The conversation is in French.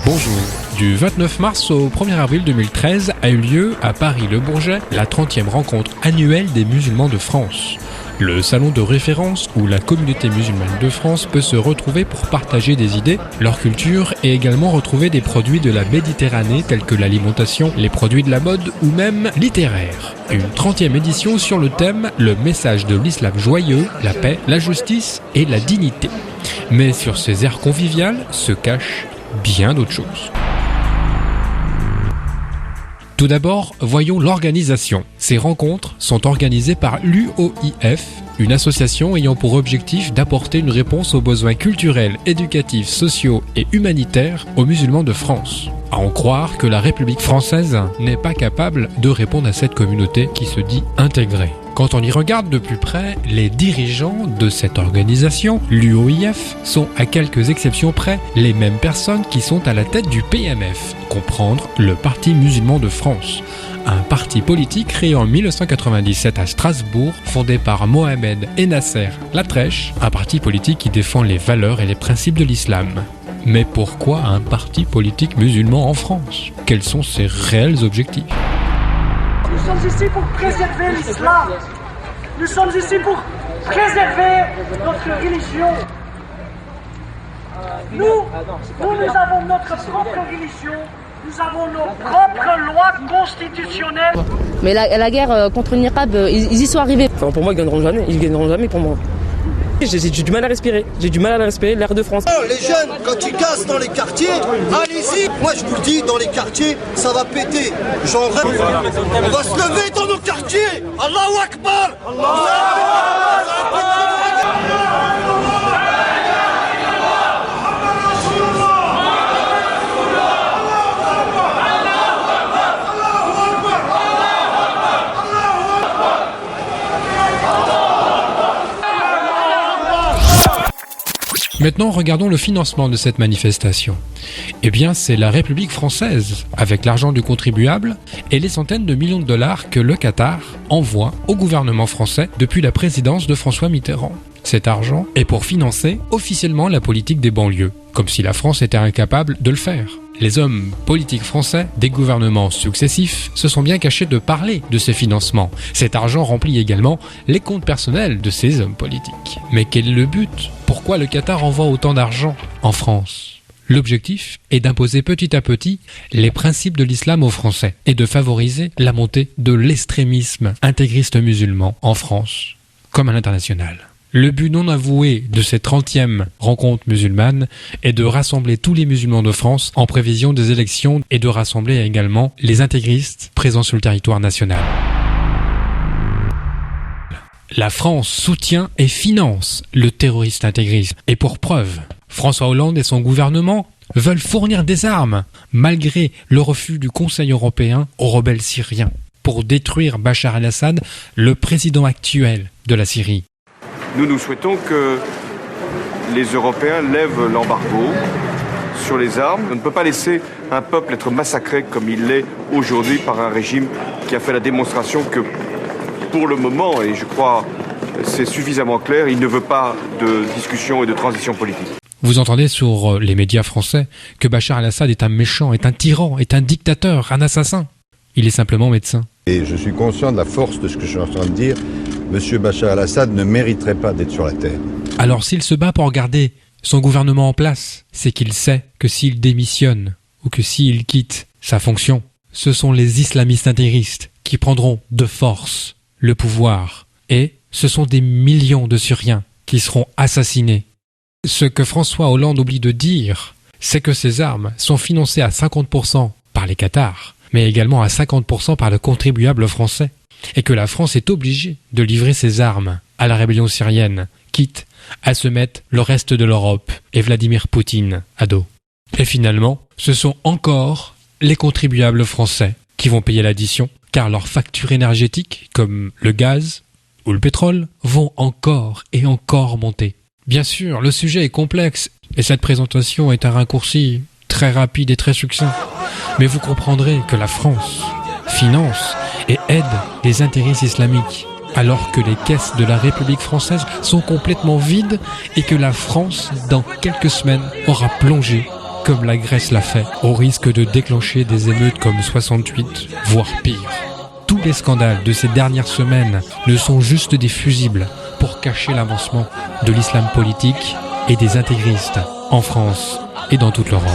Bonjour. Du 29 mars au 1er avril 2013 a eu lieu à Paris-le-Bourget la 30e rencontre annuelle des musulmans de France. Le salon de référence où la communauté musulmane de France peut se retrouver pour partager des idées, leur culture et également retrouver des produits de la Méditerranée tels que l'alimentation, les produits de la mode ou même littéraires. Une 30e édition sur le thème « Le message de l'islam joyeux, la paix, la justice et la dignité ». Mais sur ces airs conviviales se cachent bien d'autres choses. Tout d'abord, voyons l'organisation. Ces rencontres sont organisées par l'UOIF, une association ayant pour objectif d'apporter une réponse aux besoins culturels, éducatifs, sociaux et humanitaires aux musulmans de France. À en croire que la République française n'est pas capable de répondre à cette communauté qui se dit intégrée. Quand on y regarde de plus près, les dirigeants de cette organisation, l'UOIF, sont à quelques exceptions près les mêmes personnes qui sont à la tête du PMF, comprendre le Parti musulman de France. Un parti politique créé en 1997 à Strasbourg, fondé par Mohamed et Nasser Latrèche, un parti politique qui défend les valeurs et les principes de l'islam. Mais pourquoi un parti politique musulman en France? Quels sont ses réels objectifs? Nous sommes ici pour préserver l'islam. Nous sommes ici pour préserver notre religion. Nous avons notre propre religion. Nous avons nos propres lois constitutionnelles. Mais la guerre contre le niqab, ils y sont arrivés. Enfin, pour moi, ils gagneront jamais. Ils gagneront jamais pour moi. J'ai du mal à respirer. J'ai du mal à respirer l'air de France. Les jeunes, quand ils cassent dans les quartiers, allez-y. Moi, je vous le dis, dans les quartiers, ça va péter. Genre, on va se lever dans nos quartiers. Allahu Akbar. Maintenant, regardons le financement de cette manifestation. Eh bien, c'est la République française, avec l'argent du contribuable et les centaines de millions de dollars que le Qatar envoie au gouvernement français depuis la présidence de François Mitterrand. Cet argent est pour financer officiellement la politique des banlieues, comme si la France était incapable de le faire. Les hommes politiques français des gouvernements successifs se sont bien cachés de parler de ces financements. Cet argent remplit également les comptes personnels de ces hommes politiques. Mais quel est le but? Pourquoi le Qatar envoie autant d'argent en France? L'objectif est d'imposer petit à petit les principes de l'islam aux Français et de favoriser la montée de l'extrémisme intégriste musulman en France comme à l'international. Le but non avoué de cette 30e rencontre musulmane est de rassembler tous les musulmans de France en prévision des élections et de rassembler également les intégristes présents sur le territoire national. La France soutient et finance le terroriste intégriste. Et pour preuve, François Hollande et son gouvernement veulent fournir des armes, malgré le refus du Conseil européen aux rebelles syriens, pour détruire Bachar el-Assad, le président actuel de la Syrie. Nous souhaitons que les Européens lèvent l'embargo sur les armes. On ne peut pas laisser un peuple être massacré comme il l'est aujourd'hui par un régime qui a fait la démonstration que, pour le moment, et je crois c'est suffisamment clair, il ne veut pas de discussion et de transition politique. Vous entendez sur les médias français que Bachar el-Assad est un méchant, est un tyran, est un dictateur, un assassin. Il est simplement médecin. Et je suis conscient de la force de ce que je suis en train de dire. Monsieur Bachar el-Assad ne mériterait pas d'être sur la terre. Alors s'il se bat pour garder son gouvernement en place, c'est qu'il sait que s'il démissionne ou que s'il quitte sa fonction, ce sont les islamistes intégristes qui prendront de force le pouvoir. Et ce sont des millions de Syriens qui seront assassinés. Ce que François Hollande oublie de dire, c'est que ces armes sont financées à 50% par les Qatars, mais également à 50% par le contribuable français. Et que la France est obligée de livrer ses armes à la rébellion syrienne, quitte à se mettre le reste de l'Europe et Vladimir Poutine à dos. Et finalement, ce sont encore les contribuables français qui vont payer l'addition, car leurs factures énergétiques, comme le gaz ou le pétrole, vont encore et encore monter. Bien sûr, le sujet est complexe, et cette présentation est un raccourci très rapide et très succinct. Mais vous comprendrez que la France finance et aide les intérêts islamiques, alors que les caisses de la République française sont complètement vides et que la France, dans quelques semaines, aura plongé comme la Grèce l'a fait, au risque de déclencher des émeutes comme 68, voire pire. Tous les scandales de ces dernières semaines ne sont juste des fusibles pour cacher l'avancement de l'islam politique et des intégristes en France et dans toute l'Europe.